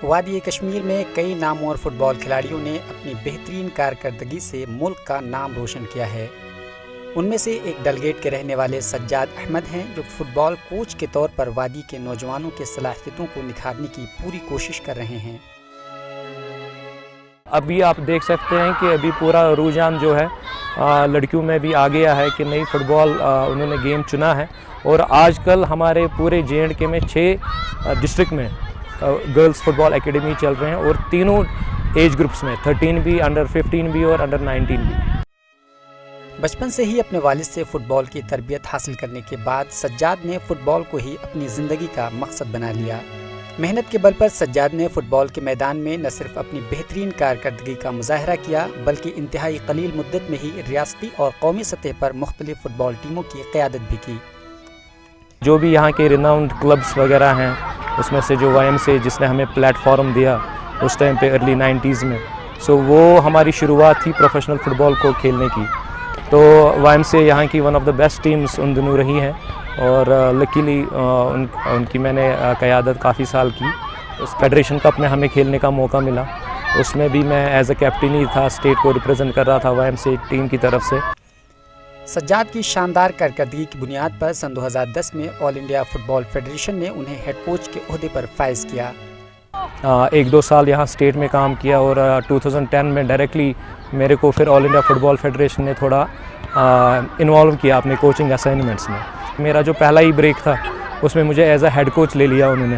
وادی کشمیر میں کئی نامور فٹ بال کھلاڑیوں نے اپنی بہترین کارکردگی سے ملک کا نام روشن کیا ہے۔ ان میں سے ایک ڈلگیٹ کے رہنے والے سجاد احمد ہیں، جو فٹ بال کوچ کے طور پر وادی کے نوجوانوں کے صلاحیتوں کو نکھارنے کی پوری کوشش کر رہے ہیں۔ ابھی آپ دیکھ سکتے ہیں کہ ابھی پورا رجحان جو ہے لڑکیوں میں بھی آ گیا ہے کہ نئی فٹ بال انہوں نے گیم چنا ہے، اور آج کل ہمارے پورے JNK میں 6 ڈسٹرکٹ میں گرلز فٹ بال اکیڈمی چل رہے ہیں، اور تینوں ایج گروپس میں 13 بھی، انڈر 15 بھی اور انڈر 19 بھی۔ بچپن سے ہی اپنے والد سے فٹ بال کی تربیت حاصل کرنے کے بعد سجاد نے فٹ بال کو ہی اپنی زندگی کا مقصد بنا لیا۔ محنت کے بل پر سجاد نے فٹ بال کے میدان میں نہ صرف اپنی بہترین کارکردگی کا مظاہرہ کیا، بلکہ انتہائی قلیل مدت میں ہی ریاستی اور قومی سطح پر مختلف فٹ بال ٹیموں کی قیادت بھی کی۔ جو بھی یہاں کے ریناؤنڈ کلبز وغیرہ ہیں، اس میں سے جو YMCA جس نے ہمیں پلیٹ فارم دیا اس ٹائم پہ ارلی 90s میں، وہ ہماری شروعات تھی پروفیشنل فٹ بال کو کھیلنے کی۔ تو YMCA یہاں کی one of the best teams ان دنوں رہی ہیں، اور لکیلی ان کی میں نے قیادت کافی سال کی۔ اس فیڈریشن کپ میں ہمیں کھیلنے کا موقع ملا، اس میں بھی میں ایز اے کیپٹن ہی تھا، اسٹیٹ کو ریپرزینٹ کر رہا تھا YMCA ٹیم کی طرف سے۔ سجاد کی شاندار کارکردگی کی بنیاد پر سن 2010 میں آل انڈیا فٹ بال فیڈریشن نے انہیں ہیڈ کوچ کے عہدے پر فائز کیا۔ 1-2 سال یہاں اسٹیٹ میں کام کیا، اور 2010 میں ڈائریکٹلی میرے کو پھر آل انڈیا فٹ بال فیڈریشن نے تھوڑا انوالو کیا اپنے کوچنگ اسائنمنٹس میں۔ میرا جو پہلا ہی بریک تھا اس میں مجھے ایز اے ہیڈ کوچ لے لیا انہوں نے۔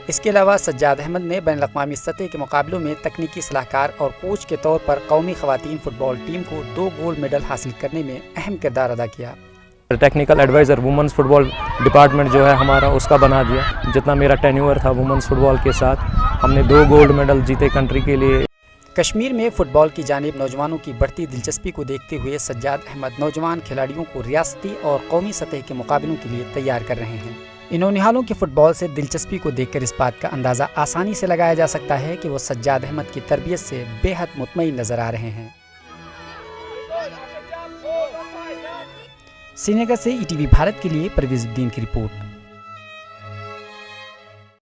اس کے علاوہ سجاد احمد نے بین الاقوامی سطح کے مقابلوں میں تکنیکی صلاح کار اور کوچ کے طور پر قومی خواتین فٹ بال ٹیم کو 2 گولڈ میڈل حاصل کرنے میں اہم کردار ادا کیا۔ ٹیکنیکل ایڈوائزر وومنز فٹ بال ڈپارٹمنٹ جو ہے ہمارا، اس کا بنا دیا۔ جتنا میرا ٹینیور تھا وومنز فٹ بال کے ساتھ، ہم نے 2 گولڈ میڈل جیتے کنٹری کے لیے۔ کشمیر میں فٹ بال کی جانب نوجوانوں کی بڑھتی دلچسپی کو دیکھتے ہوئے سجاد احمد نوجوان کھلاڑیوں کو ریاستی اور قومی سطح کے مقابلوں کے لیے تیار کر رہے ہیں۔ ان نونہالوں کی فٹ بال سے دلچسپی کو دیکھ کر اس بات کا اندازہ آسانی سے لگایا جا سکتا ہے کہ وہ سجاد احمد کی تربیت سے بے حد مطمئن نظر آ رہے ہیں۔ سری نگر سے ETV بھارت کے لیے پرویز الدین کی رپورٹ۔